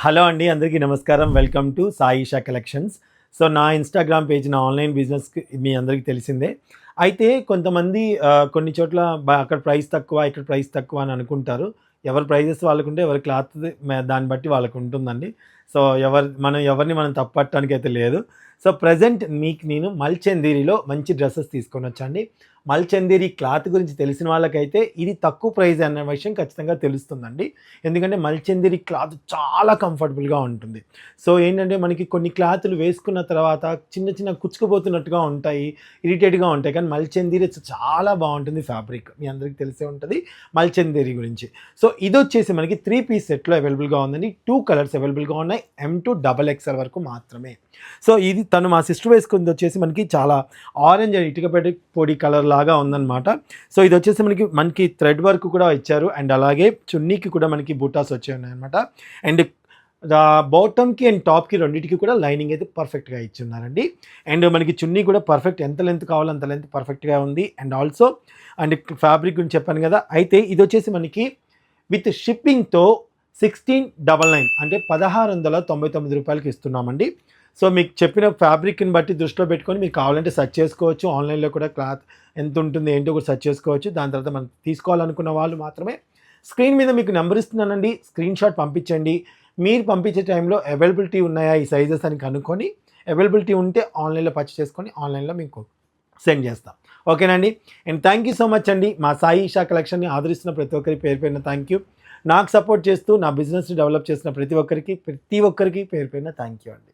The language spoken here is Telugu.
హలో అండి, అందరికీ నమస్కారం. Welcome to Sai Eesha collections. So నా ఇన్స్టాగ్రామ్ పేజ్, నా ఆన్లైన్ బిజినెస్కి మీ అందరికీ తెలిసిందే. అయితే కొంతమంది కొన్ని చోట్ల అక్కడ ప్రైస్ తక్కువ, ఇక్కడ ప్రైస్ తక్కువ అని అనుకుంటారు. ఎవరి ప్రైజెస్ వాళ్ళకుంటే, ఎవరి క్లాత్ దాన్ని బట్టి వాళ్ళకు ఉంటుందండి. సో ఎవరిని మనం తప్పట్టడానికి అయితే లేదు. సో ప్రజెంట్ మీకు నేను మల్చందేరిలో మంచి డ్రెస్సెస్ తీసుకొని వచ్చండి. మల్చందేరి క్లాత్ గురించి తెలిసిన వాళ్ళకైతే ఇది తక్కువ ప్రైస్ అన్న విషయం ఖచ్చితంగా తెలుస్తుందండి. ఎందుకంటే మల్చందేరి క్లాత్ చాలా కంఫర్టబుల్గా ఉంటుంది. సో ఏంటంటే మనకి కొన్ని క్లాతులు వేసుకున్న తర్వాత చిన్న చిన్న కుచ్చుకుపోతున్నట్టుగా ఉంటాయి, ఇరిటేట్గా ఉంటాయి. కానీ మల్చందేరి చాలా బాగుంటుంది ఫ్యాబ్రిక్. మీ అందరికీ తెలిసే ఉంటుంది మల్చందేరి గురించి. సో ఇది వచ్చేసి మనకి 3 పీస్ సెట్లో అవైలబుల్గా ఉందండి. 2 కలర్స్ అవైలబుల్గా ఉన్నాయి, M to XXL వరకు మాత్రమే. సో ఇది తను మా సిస్టర్ వేసుకుంది వచ్చేసి మనకి చాలా ఆరెంజ్ అండ్ ఇటుకపేట పొడి కలర్ లాగా ఉందన్నమాట. సో ఇది వచ్చేసి మనకి థ్రెడ్ వర్క్ కూడా ఇచ్చారు. అండ్ అలాగే చున్నీకి కూడా మనకి బూటాస్ వచ్చి ఉన్నాయన్నమాట. అండ్ బాటమ్కి అండ్ టాప్కి రెండింటికి కూడా లైనింగ్ అయితే పర్ఫెక్ట్గా ఇచ్చున్నారండి. అండ్ మనకి చున్నీ కూడా పర్ఫెక్ట్, ఎంత లెంత్ కావాలో అంత లెంత్ పర్ఫెక్ట్గా ఉంది. అండ్ ఆల్సో అండ్ ఫ్యాబ్రిక్ గురించి చెప్పాను కదా. అయితే ఇది వచ్చేసి మనకి విత్ షిప్పింగ్తో 1699 అంటే 1699 రూపాయలకి ఇస్తున్నామండి. సో మీకు చెప్పిన ఫ్యాబ్రిక్ని బట్టి దృష్టిలో పెట్టుకొని మీకు కావాలంటే సెర్చ్ చేసుకోవచ్చు. ఆన్లైన్లో కూడా క్లాత్ ఎంత ఉంటుంది ఏంటో కూడా సెర్చ్ చేసుకోవచ్చు. దాని తర్వాత మనం తీసుకోవాలనుకున్న వాళ్ళు మాత్రమే స్క్రీన్ మీద మీకు నెంబర్ ఇస్తున్నానండి, స్క్రీన్ షాట్ పంపించండి. మీరు పంపించే టైంలో అవైలబిలిటీ ఉన్నాయా ఈ సైజెస్ అని కనుక్కొని, అవైలబిలిటీ ఉంటే ఆన్లైన్లో పర్చేస్ చేసుకొని ఆన్లైన్లో మీకు సెండ్ చేస్తాం. ఓకేనండి. And thank you so much అండి. మా సాయి ఈషా కలెక్షన్ని ఆదరిస్తున్న ప్రతి ఒక్కరి పేరు పేరున థ్యాంక్ యూ. నాకు సపోర్ట్ చేస్తూ నా బిజినెస్ని డెవలప్ చేసిన ప్రతి ఒక్కరికి పేరు పేరున థ్యాంక్ యూ అండి.